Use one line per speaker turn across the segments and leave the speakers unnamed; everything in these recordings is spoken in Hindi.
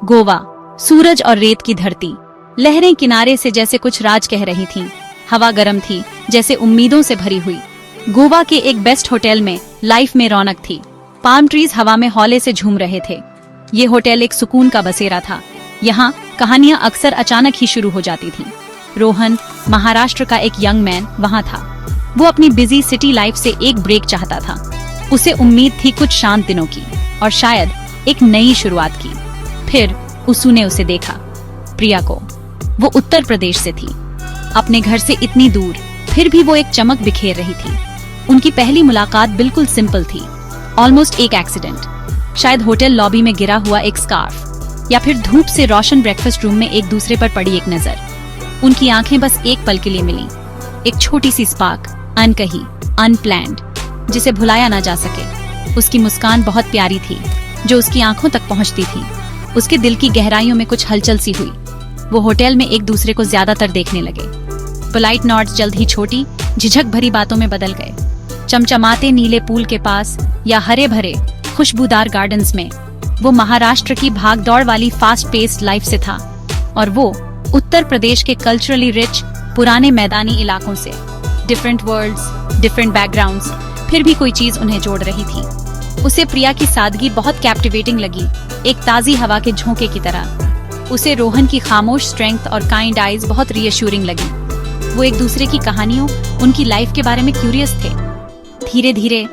गोवा, सूरज और रेत की धरती। लहरें किनारे से जैसे कुछ राज कह रही थीं। हवा गर्म थी, जैसे उम्मीदों से भरी हुई। गोवा के एक बेस्ट होटल में लाइफ में रौनक थी। पाम ट्रीज हवा में हौले से झूम रहे थे। ये होटल एक सुकून का बसेरा था। यहाँ कहानियां अक्सर अचानक ही शुरू हो जाती थीं। रोहन, महाराष्ट्र का एक यंग मैन, वहाँ था। वो अपनी बिजी सिटी लाइफ से एक ब्रेक चाहता था। उसे उम्मीद थी कुछ शांत दिनों की और शायद एक नई शुरुआत की। फिर उसने उसे देखा, प्रिया को। वो उत्तर प्रदेश से थी, अपने घर से इतनी दूर, फिर भी वो एक चमक बिखेर रही थी। उनकी पहली मुलाकात बिल्कुल सिंपल थी, ऑलमोस्ट एक एक्सीडेंट। शायद होटल लॉबी में गिरा हुआ एक स्कार्फ, या फिर धूप से रोशन ब्रेकफास्ट रूम में एक दूसरे पर पड़ी एक नजर। उनकी आंखें बस एक पल के लिए मिली, एक छोटी सी स्पार्क, अनकही, अनप्लैन्ड, जिसे भुलाया ना जा सके। उसकी मुस्कान बहुत प्यारी थी, जो उसकी आंखों तक पहुंचती थी। उसके दिल की गहराइयों में कुछ हलचल सी हुई। वो होटल में एक दूसरे को ज्यादातर देखने लगे। पोलाइट नॉड्स जल्द ही छोटी, झिझक भरी बातों में बदल गए। चमचमाते नीले पूल के पास या हरे भरे खुशबूदार गार्डन्स में। वो महाराष्ट्र की भागदौड़ वाली फास्ट पेस्ड लाइफ से था, और वो उत्तर प्रदेश के कल्चरली रिच पुराने मैदानी इलाकों से। डिफरेंट वर्ल्ड्स, डिफरेंट बैकग्राउंड्स, फिर भी कोई चीज उन्हें जोड़ रही थी। उसे प्रिया की सादगी बहुत कैप्टिवेटिंग लगी, एक ताजी हवा के झोंके की तरह। उसे रोहन की खामोश स्ट्रेंथ और काइंड आईज बहुत रीअश्योरिंग लगी। वो एक दूसरे की कहानियों, उनकी लाइफ के बारे में क्यूरियस थे। धीरे धीरे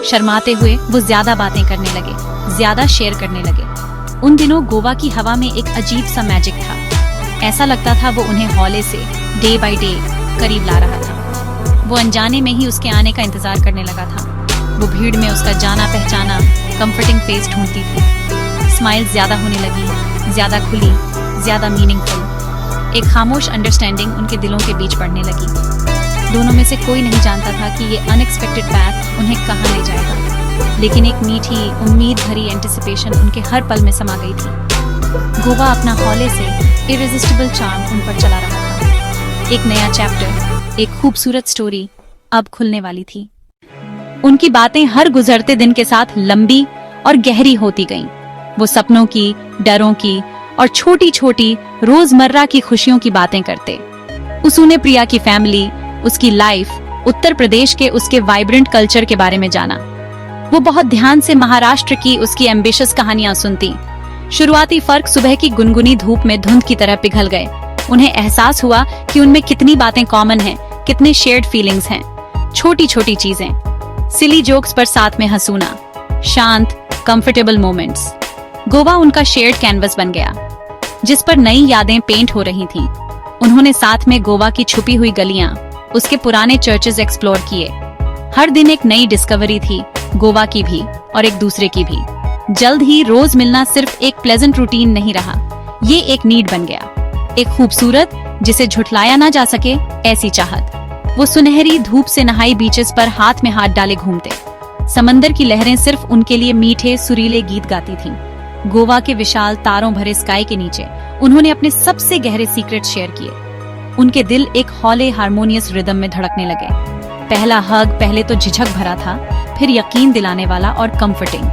शर्माते हुए वो ज्यादा बातें करने लगे, ज्यादा शेयर करने लगे। उन दिनों गोवा की हवा में एक अजीब सा मैजिक था। ऐसा लगता था वो उन्हें हौले से डे बाय डे करीब ला रहा था। वो अनजाने में ही उसके आने का इंतजार करने लगा था। वो भीड़ में उसका जाना पहचाना कंफर्टिंग फेस ढूंढती थी। स्माइल ज्यादा होने लगी, ज्यादा खुली, ज्यादा मीनिंगफुल। एक खामोश अंडरस्टैंडिंग उनके दिलों के बीच बढ़ने लगी। दोनों में से कोई नहीं जानता था कि ये अनएक्सपेक्टेड पाथ उन्हें कहाँ ले जाएगा, लेकिन एक मीठी, उम्मीद भरी एंटिसिपेशन उनके हर पल में समा गई थी। गोवा अपना हौले से इरेजिस्टिबल चार्म उन पर चला रहा था। एक नया चैप्टर, एक खूबसूरत स्टोरी अब खुलने वाली थी। उनकी बातें हर गुजरते दिन के साथ लंबी और गहरी होती गईं। वो सपनों की, डरों की और छोटी छोटी रोजमर्रा की खुशियों की बातें करते। उसने प्रिया की फैमिली, उसकी लाइफ, उत्तर प्रदेश के उसके वाइब्रेंट कल्चर के बारे में जाना। वो बहुत ध्यान से महाराष्ट्र की उसकी एम्बिशियस कहानियां सुनती। शुरुआती फर्क सुबह की गुनगुनी धूप में धुंध की तरह पिघल गए। उन्हें एहसास हुआ कि उनमें कितनी बातें कॉमन हैं, कितने शेयर्ड फीलिंग्स हैं। छोटी छोटी चीजें, सिली जोक्स पर साथ में हंसूना, शांत कंफर्टेबल मोमेंट्स। गोवा उनका शेयर्ड कैनवस बन गया, जिस पर नई यादें पेंट हो रही थीं। उन्होंने साथ में गोवा की छुपी हुई गलियां, उसके पुराने चर्चेस एक्सप्लोर किए। हर दिन एक नई डिस्कवरी थी, गोवा की भी और एक दूसरे की भी। जल्द ही रोज मिलना सिर्फ एक प्लेजेंट रूटीन नहीं रहा, ये एक नीड बन गया, एक खूबसूरत, जिसे झुठलाया ना जा सके ऐसी चाहत। वो सुनहरी धूप से नहाई बीचेस पर हाथ में हाथ डाले घूमते। समंदर की लहरें सिर्फ उनके लिए मीठे सुरीले गीत गाती थीं। गोवा के विशाल तारों भरे स्काई के नीचे उन्होंने अपने सबसे गहरे सीक्रेट शेयर किए। उनके दिल एक हौले हार्मोनियस रिदम में धड़कने लगे। पहला हग पहले तो झिझक भरा था, फिर यकीन दिलाने वाला और कंफर्टिंग।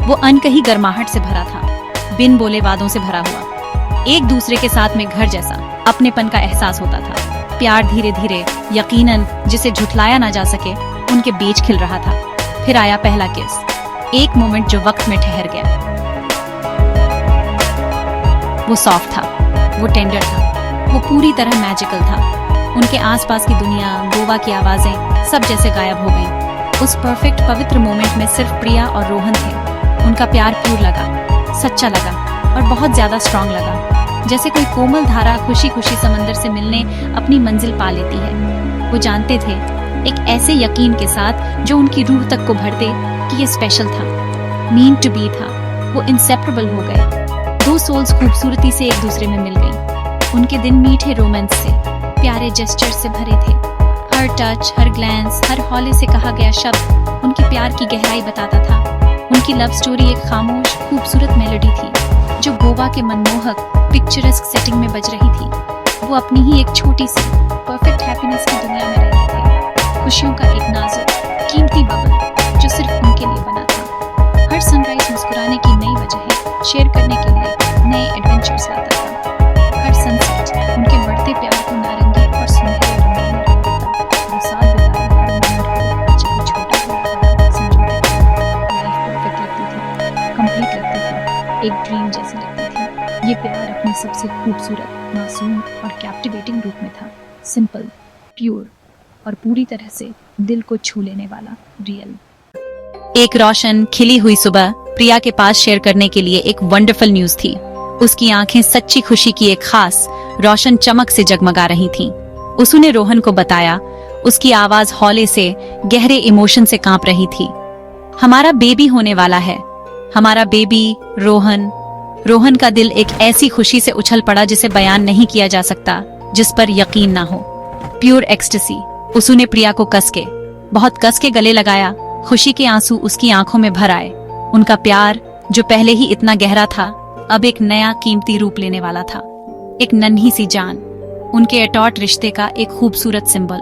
वो अनकही गर्माहट से भरा था, बिन बोले वादों से भरा हुआ। एक दूसरे के साथ में घर जैसा अपनेपन का एहसास होता था। प्यार धीरे धीरे, यकीनन जिसे झुठलाया ना जा सके, उनके बीच खिल रहा था। फिर आया पहला किस, एक मोमेंट जो वक्त में ठहर गया। वो सॉफ्ट था, वो टेंडर था, वो पूरी तरह मैजिकल था। उनके आसपास की दुनिया, गोवा की आवाजें सब जैसे गायब हो गईं। उस परफेक्ट पवित्र मोमेंट में सिर्फ प्रिया और रोहन थे। उनका प्यार प्योर लगा, सच्चा लगा और बहुत ज्यादा स्ट्रांग लगा। जैसे कोई कोमल धारा खुशी खुशी समंदर से मिलने अपनी मंजिल पा लेती है। वो जानते थे, एक ऐसे यकीन के साथ जो उनकी रूह तक को भर दे, कि ये स्पेशल था, मीन टू बी था। वो इंसेपरेबल हो गए। दो सोल्स खूबसूरती से एक दूसरे में मिल गईं। उनके दिन मीठे रोमांस से, प्यारे जेस्चर से भरे थे। हर टच, हर ग्लैंस, हर हौले से कहा गया शब्द उनके प्यार की गहराई बताता था। उनकी लव स्टोरी एक खामोश खूबसूरत मेलोडी थी, जो गोवा के मनमोहक पिक्चरस्क सेटिंग में बज रही थी। वो अपनी ही एक छोटी सी परफेक्ट हैप्पीनेस की दुनिया में रहते थे। खुशियों का एक नाजुक कीमती बबल जो सिर्फ उनके लिए बना था। हर सनराइज मुस्कुराने की नई वजह है, शेयर करने के लिए नए एडवेंचर्स लाता था। हर सनसेट उनके बढ़ते प्यार को नारंगी और सुनहरे रंगों में रंगता था। वो साथ बिताए हर मोमेंट को चाहे छोटा हो या बड़ा समझौते थे। लाइफ परफेक्ट लगती थी, कंप्लीट लगती थी, एक ड्रीम जैसी लगती थी। ये प्यार अपने सबसे खूबसूरत, मासूम और कैप्टिवेटिंग रूप में था। सिंपल, प्योर और पूरी तरह से दिल को छू लेने वाला, रियल। एक रोशन खिली हुई सुबह प्रिया के पास शेयर करने के लिए एक वंडरफुल न्यूज थी। उसकी आंखें सच्ची खुशी की एक खास रोशन चमक से जगमगा रही थीं। उसने रोहन को बताया। उसकी आवाज हौले से गहरे इमोशन से कांप रही थी। हमारा बेबी होने वाला है, हमारा बेबी रोहन। रोहन का दिल एक ऐसी खुशी से उछल पड़ा जिसे बयान नहीं किया जा सकता, जिस पर यकीन ना हो। Pure ecstasy. उसने प्रिया को बहुत कस के गले लगाया। खुशी के आंसू उसकी आंखों में भर आए। उनका प्यार जो पहले ही इतना गहरा था, अब एक नया कीमती रूप लेने वाला था। एक नन्ही सी जान, उनके अटॉट रिश्ते का एक खूबसूरत सिंबल।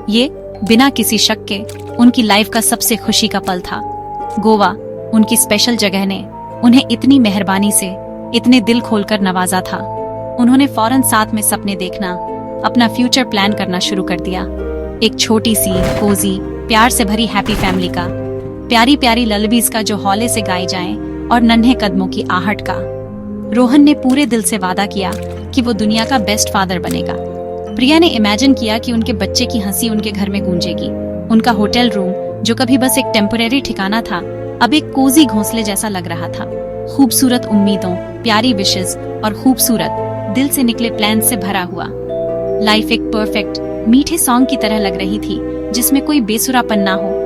ये बिना किसी शक के उनकी लाइफ का सबसे खुशी का पल था। गोवा, उनकी स्पेशल जगह ने उन्हें इतनी मेहरबानी से, इतने दिल खोलकर नवाजा था। उन्होंने फौरन साथ में सपने देखना, अपना फ्यूचर प्लान करना शुरू कर दिया। एक छोटी सी कोजी, प्यार से भरी हैप्पी फैमिली का, प्यारी प्यारी ललबीज का जो हौले से गाई जाएं और नन्हे कदमों की आहट का। रोहन ने पूरे दिल से वादा किया कि वो दुनिया का बेस्ट फादर बनेगा। प्रिया ने इमेजिन किया कि उनके बच्चे की हंसी उनके घर में गूंजेगी। उनका होटल रूम, जो कभी बस एक टेम्परेरी ठिकाना था, अब एक कोजी घोंसले जैसा लग रहा था। खूबसूरत उम्मीदों, प्यारी विशेस और खूबसूरत दिल से निकले प्लान से भरा हुआ। लाइफ एक परफेक्ट मीठे सॉन्ग की तरह लग रही थी, जिसमें कोई बेसुरापन ना हो।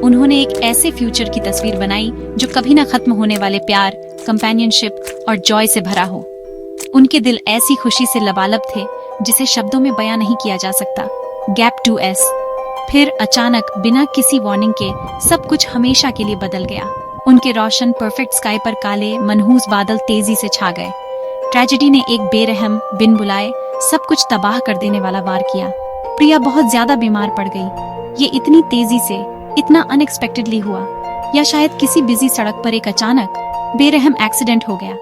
उन्होंने एक ऐसे फ्यूचर की तस्वीर बनाई जो कभी ना खत्म होने वाले प्यार, कंपेनियनशिप और जॉय से भरा हो। उनके दिल ऐसी खुशी से लबालब थे जिसे शब्दों में बयां नहीं किया जा सकता। Gap 2S। फिर अचानक बिना किसी वार्निंग के सब कुछ हमेशा के लिए बदल गया। उनके रोशन परफेक्ट स्काई पर काले मनहूस बादल तेजी से छा गए। ट्रेजेडी ने एक बेरहम, बिन बुलाए सब कुछ तबाह कर देने वाला वार किया। प्रिया बहुत ज्यादा बीमार पड़ गई। ये इतनी तेजी से, इतना अनएक्सपेक्टेडली हुआ, या शायद किसी बिजी सड़क पर एक अचानक बेरहम एक्सीडेंट हो गया।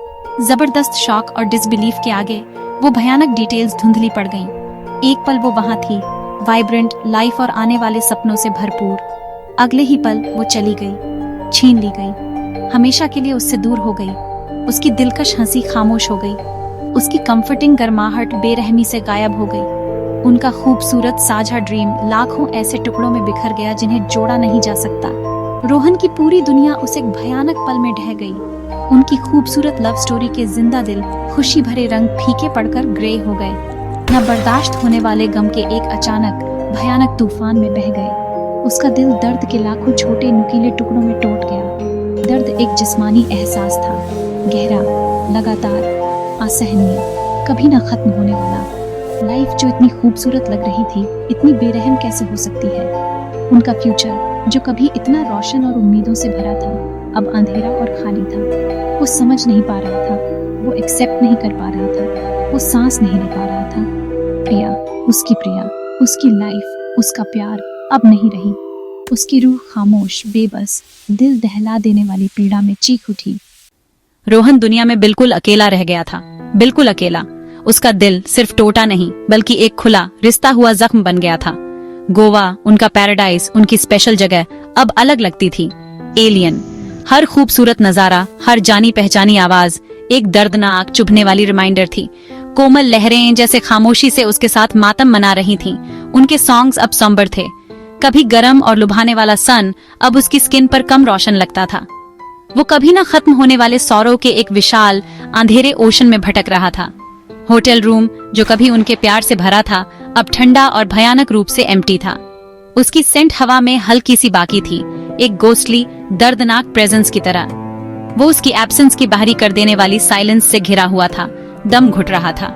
जबरदस्त शॉक और डिसबिलीफ के आगे वो भयानक डिटेल्स धुंधली पड़ गईं। एक पल वो वहां थी, वाइब्रेंट लाइफ और आने वाले सपनों से भरपूर। अगले ही पल वो चली गई, छीन ली गई, हमेशा के लिए उससे दूर हो गई। उसकी दिलकश हंसी खामोश हो गई, उसकी कंफर्टिंग गर्माहट बेरहमी से गायब हो गई। उनका खूबसूरत साझा ड्रीम लाखों ऐसे टुकड़ों में बिखर गया जिन्हें जोड़ा नहीं जा सकता। रोहन की पूरी दुनिया उस एक भयानक पल में ढह गई। उनकी खूबसूरत लव स्टोरी के जिंदा दिल खुशी भरे रंग फीके पड़कर ग्रे हो गए। न बर्दाश्त होने वाले गम के एक अचानक भयानक तूफान में बह गए। उसका दिल दर्द के लाखों छोटे नुकीले टुकड़ों में टूट गया। दर्द एक जिस्मानी एहसास था, गहरा, लगातार, असहनीय, कभी न खत्म होने वाला। लाइफ जो इतनी खूबसूरत लग रही थी, इतनी बेरहम कैसे हो सकती है? उनका फ्यूचर जो कभी इतना रोशन और उम्मीदों से भरा था, अब अंधेरा और खाली था। वो समझ नहीं पा रहा था, वो एक्सेप्ट नहीं कर पा रहा था, वो सांस नहीं ले पा रहा था। प्रिया, उसकी लाइफ, उसका प्यार अब नहीं रही। उसकी रूह खामोश, बेबस, दिल दहला देने वाली पीड़ा में चीख उठी। रोहन दुनिया में बिल्कुल अकेला रह गया था, बिल्कुल अकेला। उसका दिल सिर्फ टूटा नहीं, बल्कि एक खुला, रिश्ता हुआ जख्म बन गया था। गोवा, उनका पैराडाइज, उनकी स्पेशल जगह, अब अलग लगती थी। एलियन। हर खूबसूरत नजारा, हर जानी पहचानी आवाज एक दर्दनाक, चुभने वाली रिमाइंडर थी। कोमल लहरें जैसे खामोशी से उसके साथ मातम मना रही थीं। उनके सॉन्ग्स अब सॉम्बर थे। कभी गरम और लुभाने वाला सन अब उसकी स्किन पर कम रोशन लगता था। वो कभी न खत्म होने वाले सौरों के एक विशाल, अंधेरे ओशन में भटक रहा था। होटल रूम जो कभी उनके प्यार से भरा था, अब ठंडा और भयानक रूप से एम्प्टी था। उसकी सेंट हवा में हल्की सी बाकी थी, एक गोस्टली, दर्दनाक प्रेजेंस की तरह। वो उसकी एब्सेंस की बाहरी कर देने वाली साइलेंस से घिरा हुआ था, दम घुट रहा था।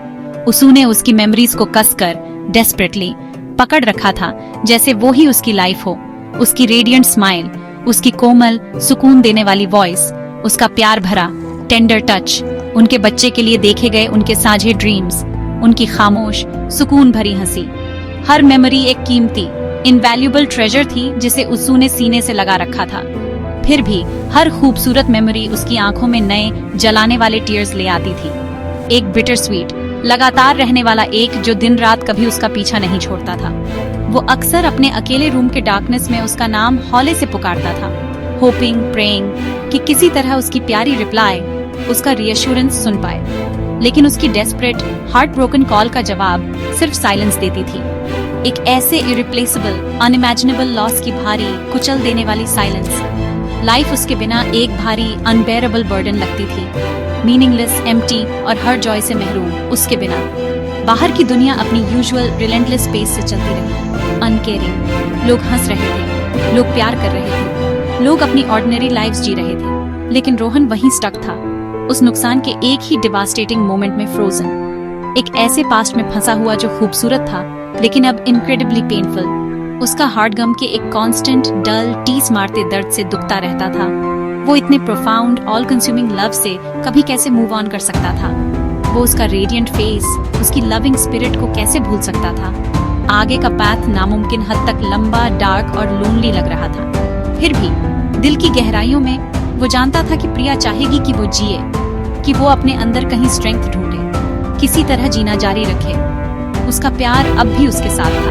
उसने उसकी मेमोरीज को कसकर, डेस्परेटली पकड़ रखा था, जैसे वो ही उसकी लाइफ हो। उसकी रेडियंट स्माइल, उसकी कोमल, सुकून देने वाली वॉइस, उसका प्यार भरा, टेंडर टच, उनके बच्चे के लिए देखे गए उनके साझे ड्रीम्स, उनकी खामोश, सुकून भरी हंसी। हर मेमोरी एक कीमती, इनवैल्यूएबल ट्रेजर थी जिसे उसू ने सीने से लगा रखा था। फिर भी हर खूबसूरत मेमोरी उसकी आंखों में नए जलाने वाले टीयर्स ले आती थी। एक बिटर स्वीट, लगातार रहने वाला एक जो दिन रात कभी उसका पीछा नहीं छोड़ता था। वो अक्सर अपने अकेले रूम के डार्कनेस में उसका नाम हौले से पुकारता था, होपिंग, प्रेइंग कि किसी तरह उसकी प्यारी रिप्लाई, उसका रीअश्योरेंस सुन पाए। लेकिन उसकी डेस्परेट, हार्ट ब्रोकन कॉल का जवाब सिर्फ साइलेंस देती थी। एक ऐसे इरिप्लेसेबल, अनइमेजिनेबल लॉस की भारी, कुचल देने वाली साइलेंस। लाइफ उसके बिना एक भारी, अनबेरेबल बर्डन लगती थी, मीनिंगलेस, एम्प्टी और हर जॉय से महरूम उसके बिना। बाहर की दुनिया अपनी यूजुअल रिलेंटलेस पेस से चलती रही, अनकेयरिंग। लोग हंस रहे थे, लोग प्यार कर रहे थे, लोग अपनी ऑर्डिनरी लाइव्स जी रहे थे, लेकिन रोहन वहीं स्टक था, उस नुकसान के एक ही डिवास्टेटिंग मोमेंट में फ्रोजन। एक ऐसे पास्ट में फंसा हुआ जो खूबसूरत था लेकिन अब इनक्रेडिबली पेनफुल। उसका हार्ट गम के एक कांस्टेंट, डल, टीस मारते दर्द से दुखता रहता था। वो इतने प्रोफाउंड, ऑल कंज्यूमिंग लव से कभी कैसे मूव ऑन कर सकता था? वो उसका रेडिएंट फेस, उसकी लविंग स्पिरिट को कैसे भूल सकता था? आगे का पाथ नामुमकिन हद तक लंबा, डार्क और लोनली लग रहा था। फिर भी दिल की गहराइयों में वो जानता था कि प्रिया चाहेगी कि वो जिए, कि वो अपने अंदर कहीं स्ट्रेंथ ढूंढे, किसी तरह जीना जारी रखे। उसका प्यार अब भी उसके साथ था,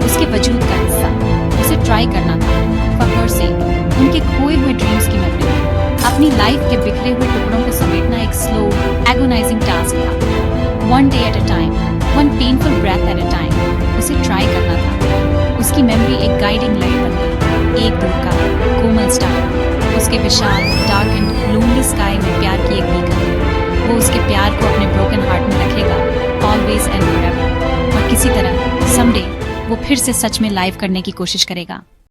उसके वजूद का हिस्सा। उसे ट्राई करना था, फॉर हर सेक, उनके खोए हुए ड्रीम्स की मेमोरी। अपनी लाइफ के बिखरे हुए टुकड़ों को समेटना एक स्लो, एगोनाइजिंग टास्क था। One day at a time, one painful breath at a time, उसे ट्राई करना था। उसकी मेमोरी एक गाइडिंग लाइट बन गई, एक दूर का कोमल स्टार, उसके विशाल, डार्क एंड लोनली स्काई में प्यार की एक बीकन। वो उसके प्यार को अपने ब्रोकन हार्ट में रखेगा, ऑलवेज एंड फॉरएवर। और किसी तरह समडे वो फिर से सच में लाइव करने की कोशिश करेगा।